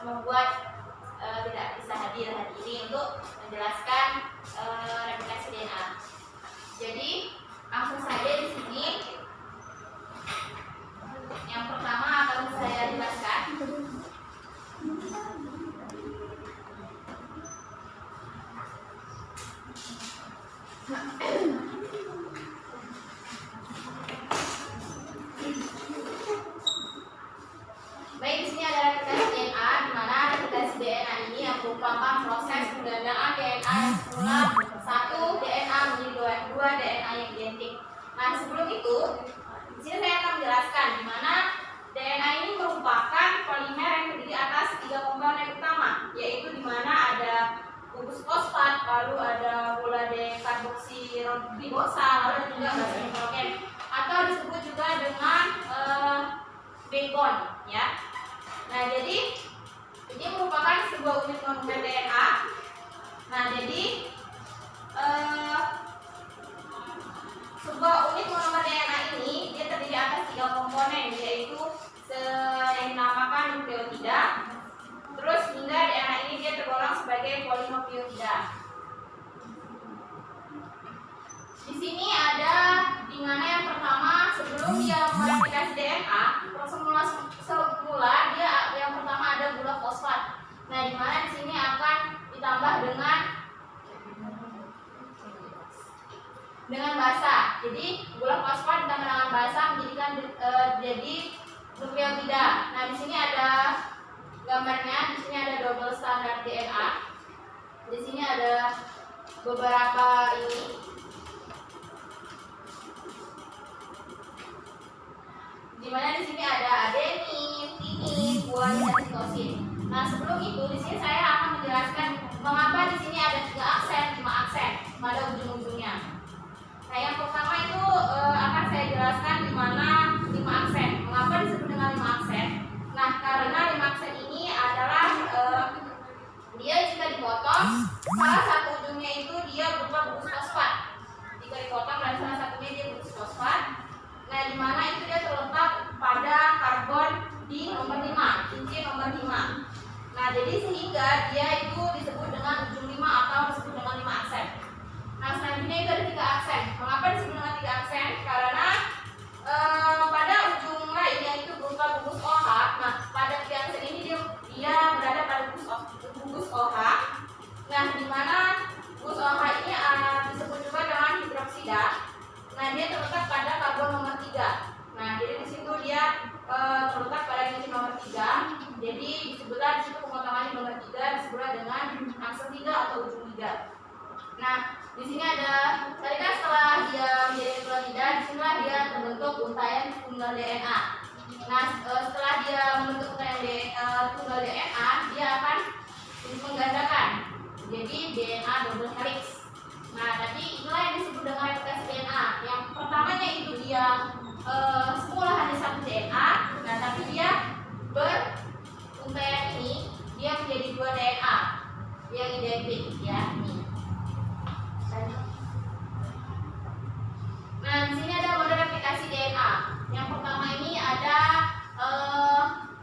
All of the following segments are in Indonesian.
membuat tidak bisa hadir hari ini untuk menjelaskan replikasi DNA. Jadi langsung saja di sini. Yang pertama akan saya jelaskan. Baik, di sini ada replikasi DNA, di mana replikasi DNA ini yang merupakan proses penggandaan DNA yang semula satu DNA menjadi dua DNA yang identik. Nah, sebelum itu, di sini saya akan menjelaskan di mana DNA ini merupakan polimer yang terdiri atas 3 komponen utama, yaitu di mana ada gugus fosfat, lalu ada gula dekarboksiribosa, lalu juga basa hidrogen, atau disebut juga dengan backbone, ya. Nah, jadi ini merupakan sebuah unit monomer DNA. Nah, jadi sebuah unit monomer DNA ini dia terdiri atas 3 komponen, yaitu yang dinamakan nukleotida. Terus hingga DNA ini dia tergolong sebagai polinukleotida. Di sini ada di mana yang pertama sebelum dia mereplikasi DNA, semula dia yang pertama ada gula fosfat. Nah, di mana di sini akan ditambah dengan basa. Jadi gula fosfat ditambah dengan basa menjadikan jadi nukleotida. Nah, di sini ada gambarnya. Di sini ada double standard DNA. Di sini ada beberapa ini. Di mana di sini ada adenin, timin, guanin, dan sitosin. Nah, sebelum itu di sini saya akan menjelaskan mengapa di sini ada 3 aksen, 5 aksen pada ujung-ujungnya. Nah, yang pertama itu akan saya jelaskan di mana 5 aksen. Mengapa disebut dengan 5 aksen? Nah, karena 5 aksen ini adalah dia jika dipotong, salah satu ujungnya itu dia berupa gugus fosfat. Jika dipotong dan salah satunya dia gugus fosfat. Nah, di mana itu dia terletak pada karbon di nomor 5, cincin nomor 5. Nah, jadi sehingga dia itu disebut dengan ujung 5 atau disebut dengan 5 aksen. Nah, selanjutnya itu ada 3 aksen. Mengapa disebut dengan 3 aksen? Karena pada ujung lain yaitu berupa gugus OH. Nah, pada 3 aksen ini dia berada pada gugus OH. Nah, di mana gugus OH ini disebut juga dengan hidroksida. Nah, dia terletak pada karbon nomor 3. Nah, jadi di situ dia terletak pada cincin nomor 3. Jadi disebutlah di situ pemotongannya nomor 3 disebutlah dengan aksen 3 atau ujung 3. Nah, di sini ada tadi kan setelah dia menjadi nukleotida, di sinilah dia terbentuk untayan tunggal DNA. Nah, setelah dia membentuk untayan tunggal DNA, dia akan menggandakan jadi DNA double helix. Nah, tadi inilah yang disebut dengan replikasi DNA. Yang pertamanya itu dia semula hanya 1 DNA, nah tapi dia beruntaian ini dia menjadi 2 DNA yang identik, ya. Nah, di sini ada model replikasi DNA. Yang pertama ini ada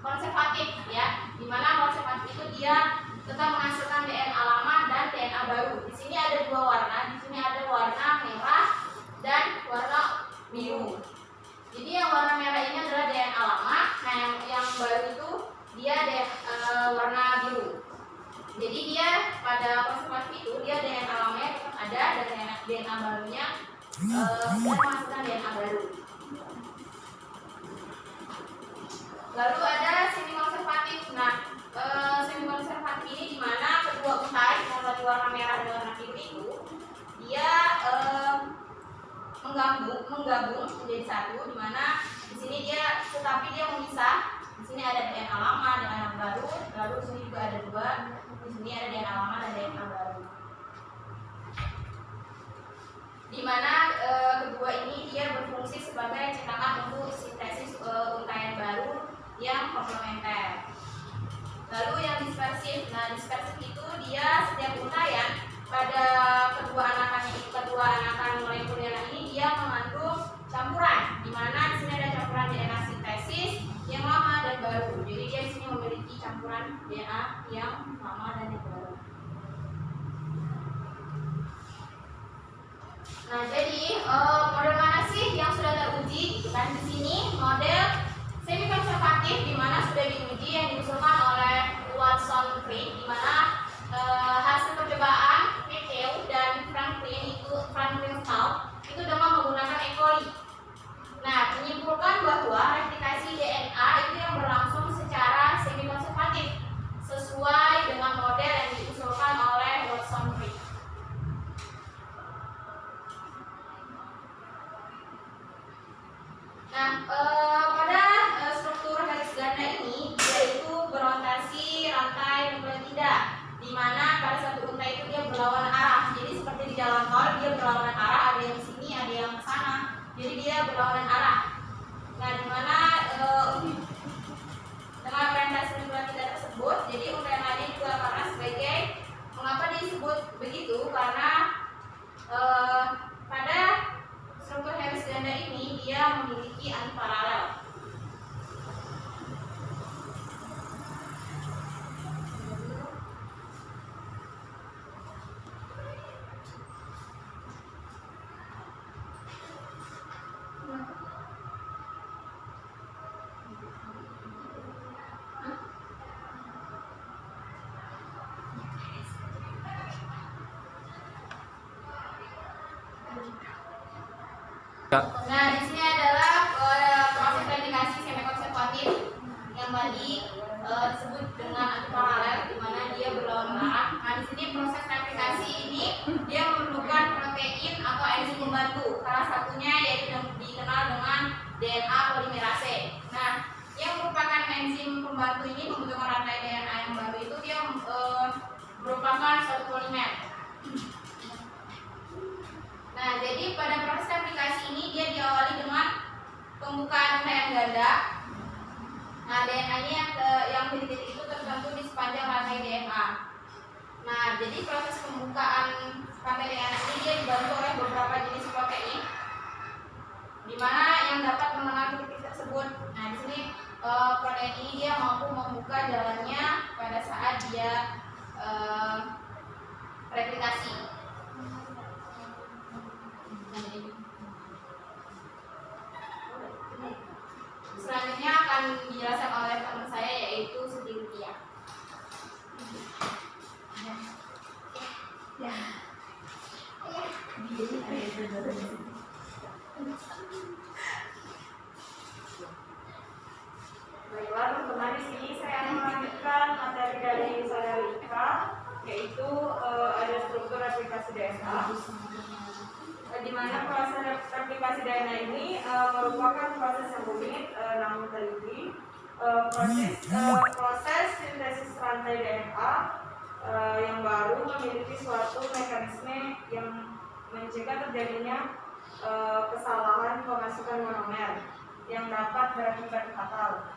konservatif, ya. Dimana konservatif itu dia tetap menghasilkan DNA lama dan DNA baru. Di sini ada 2 warna. Di sini ada warna merah dan warna biru. Jadi yang warna merah ini adalah DNA lama. Nah, yang baru itu dia warna biru. Jadi dia pada konservatif itu dia DNA lamanya tetap ada dan DNA barunya menghasilkan DNA baru. Lalu ada semi konservatif. Nah, semi konservatif ini di mana kedua untai yang tadi warna merah dan warna biru itu dia menggabung menjadi satu, di mana di sini dia tetapi dia memisah. Di sini ada DNA lama dengan yang baru, lalu di sini juga ada 2. Di sini ada DNA lama dan DNA baru. Di mana kedua ini dia berfungsi sebagai cetakan untuk sintesis untaian baru yang komplementer. Lalu yang dispersif. Nah, dispersif itu dia setiap untaian pada kedua anakan molekul DNA ini dia mengandung campuran, di mana di sini ada campuran DNA sintesis yang lama dan baru. Jadi dia di sini memiliki campuran DNA yang lama dan yang baru. Nah, jadi model mana sih yang sudah teruji? Gitu kan di sini model semi konservatif di mana sudah diuji yang diusulkan oleh Watson Crick, di mana hasil percobaan Matthew dan Franklin Staub itu dengan menggunakan E. coli. Nah, menyimpulkan bahwa replikasi DNA itu yang berlangsung secara semi konservatif sesuai dengan model yang diusulkan oleh Watson Crick. Nah, pada struktur garis ganda ini yaitu berotasi rantai nukleotida, di mana pada satu untai itu dia berlawanan arah. Jadi seperti di jalan tol dia berlawanan arah, ada yang sini, ada yang ke sana. Jadi dia berlawanan arah. Nah, di mana dengan orientasi nukleotida tersebut, jadi untai lainnya juga karena sebagai mengapa disebut begitu? Karena pada struktur garis ganda ini dia memiliki antiparalel. Nah, di sini adalah proses replikasi semi konservatif yang tadi disebut dengan antiparalel, di mana dia berlawanan arah. Nah, di sini proses replikasi ini dia memerlukan protein atau enzim pembantu. Salah satunya yaitu dikenal dengan DNA polimerase. Nah, yang merupakan enzim pembantu ini membentukkan rantai DNA yang baru itu dia merupakan suatu polimer. Nah, jadi pada proses aplikasi ini dia diawali dengan pembukaan untaian ganda. Nah, DNA-nya yang titik-titik itu tertentu di sepanjang rantai DNA. Nah, jadi proses pembukaan rantai DNA ini dia dibantu oleh beberapa jenis protein, di mana yang dapat mengenal titik tersebut. Nah, di sini protein ini dia mampu membuka jalannya pada saat dia replikasi. Selanjutnya akan dijelaskan oleh teman saya yaitu Siti. Baiklah teman-teman, di sini saya akan melanjutkan materi dari saudara Ika, yaitu ada struktur replikasi DNA. Di mana proses replikasi DNA ini merupakan proses yang rumit namun teliti. Proses sintesis rantai DNA yang baru memiliki suatu mekanisme yang mencegah terjadinya kesalahan pemasukan monomer yang dapat berakibat fatal.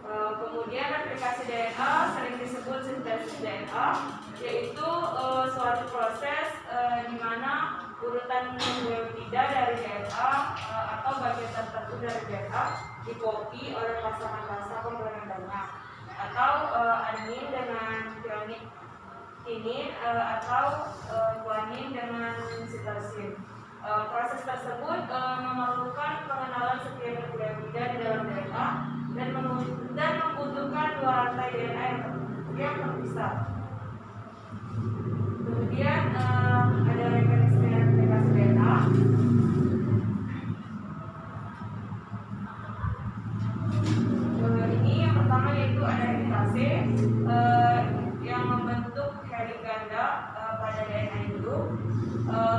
Kemudian replikasi DNA sering disebut sintesis DNA, yaitu suatu proses di mana urutan nukleotida dari DNA atau bagian tertentu dari DNA dikopi oleh pasangan basa komplementernya, atau adenin dengan thionin atau guanin dengan sitosin. Proses tersebut memerlukan pengenalan setiap nukleotida di dalam DNA dan membutuhkan dua rantai DNA yang terpisah. Kemudian ada mekanisme replikasi DNA. Ini yang pertama yaitu ada heritase yang membentuk heli ganda pada DNA itu.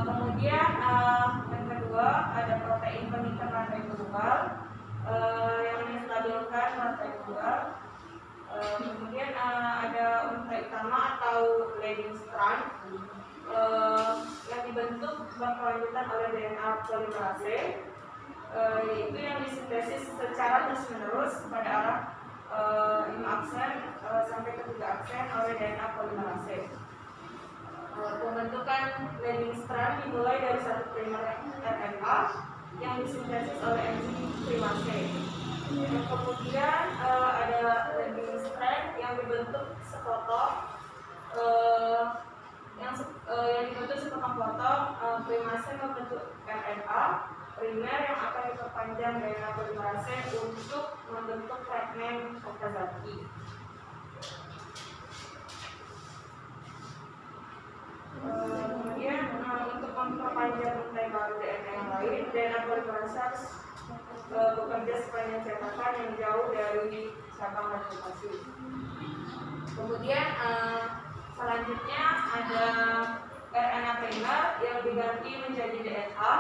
Kemudian yang kedua ada protein pengikat rantai tunggal yang menstabilkan rantai tunggal. Kemudian ada untai utama atau leading strand yang dibentuk berkelanjutan oleh DNA polimerase, yaitu yang disintesis secara terus-menerus pada arah 5 aksen sampai ke 3 aksen oleh DNA polimerase. Pembentukan leading strand dimulai dari satu primer RNA yang disintesis oleh enzim primase. Kemudian ada leading strand yang dibentuk sepotong yang dibentuk sepotong-potong. Primase membentuk RNA primer yang akan diperpanjang DNA polimerase untuk membentuk fragmen Okazaki. Kemudian untuk memperpanjang rantai baru DNA yang lain, DNA polimerase harus bekerja sepanjang cetakan yang jauh dari cabang replikasi. Kemudian selanjutnya ada RNA primer yang diganti menjadi DNA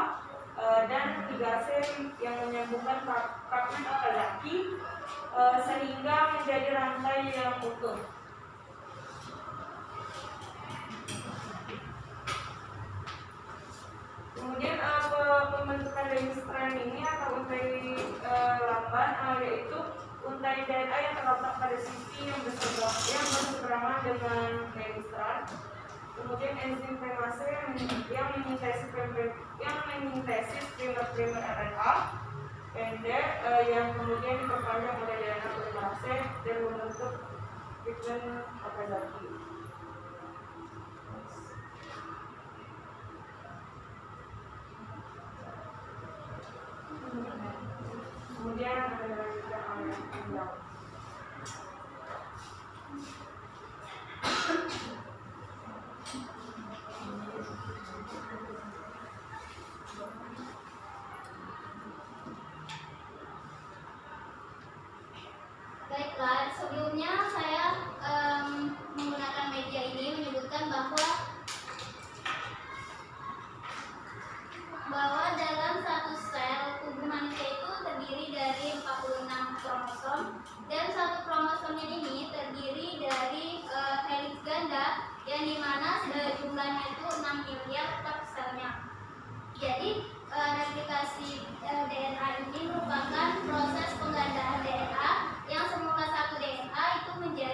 dan ligase yang menyambungkan fragmen Okazaki sehingga menjadi rantai yang utuh. Kemudian pembentukan dari strand ini atau untai lamban yaitu untai DNA yang terletak pada sisi yang berseberangan dengan heavy strand. Kemudian enzim primase yang memintesis primer-primer RNA pendek yang kemudian diperpanjang oleh DNA polimerase dan membentuk fragmen Okazaki. Kemudian ada dilanjutkan oleh Endang. Baiklah, sebelumnya saya menggunakan media ini menyebutkan bahwa dalam satu sel tubuh manusia itu terdiri dari 46 kromosom dan satu kromosom ini terdiri dari heliks ganda yang dimana jumlahnya itu 6 miliar per selnya. Jadi replikasi DNA ini merupakan proses penggandaan DNA yang semula satu DNA itu menjadi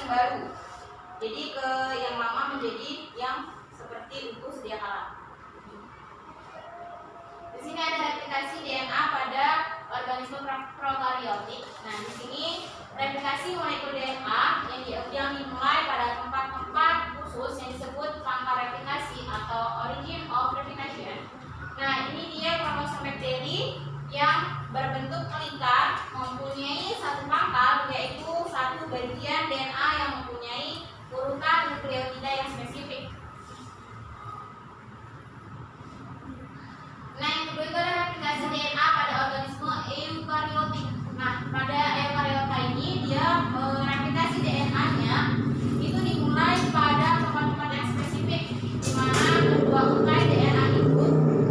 yang baru. Jadi ke yang lama menjadi yang seperti utuh sedia kala. Di sini ada replikasi DNA pada organisme prokariotik. Nah, di sini replikasi molekul DNA yang dimulai pada tempat-tempat khusus yang disebut pangkal replikasi atau origin of replication. Nah, ini dia kromosom bakteri yang berbentuk melingkar, mempunyai satu pangkal, yaitu satu bagian DNA yang mempunyai urutan nukleotida yang spesifik. Nah, yang kedua itu adalah replikasi DNA pada organisme eukariotik. Nah, pada eukariota ini dia replikasi DNA-nya itu dimulai pada tempat-tempat yang spesifik, di mana kedua utai DNA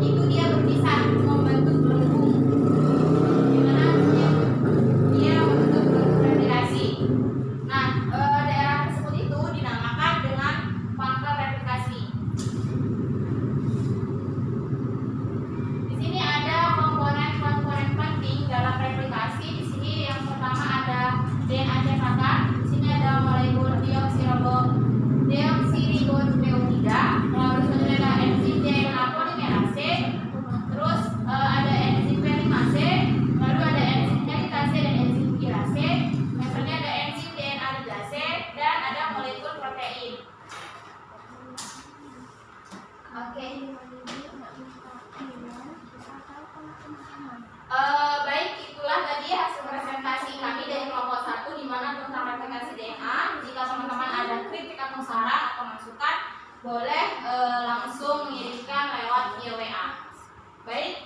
itu dia berpisah membentuk gelembung, di mana dia membentuk gelembung replikasi. Nah, daerah tersebut itu dinamakan dengan pangkal replikasi. Di sini ada komponen-komponen penting dalam replikasi. Di sini yang pertama ada DNA cetakan. Di sini ada molekul deoksiribonukleotida. Lalu selanjutnya ada enzim DNA polimerase. Terus ada enzim perimase. Lalu ada enzim heritase dan enzim kirase. Misalnya ada enzim DNA ligase dan ada molekul protein. Oke. Baik, itulah tadi hasil presentasi kami dari kelompok 1 di mana tentang replikasi DNA. Jika teman-teman ada kritik atau saran atau masukan, boleh langsung mengirimkan lewat via WA. Baik,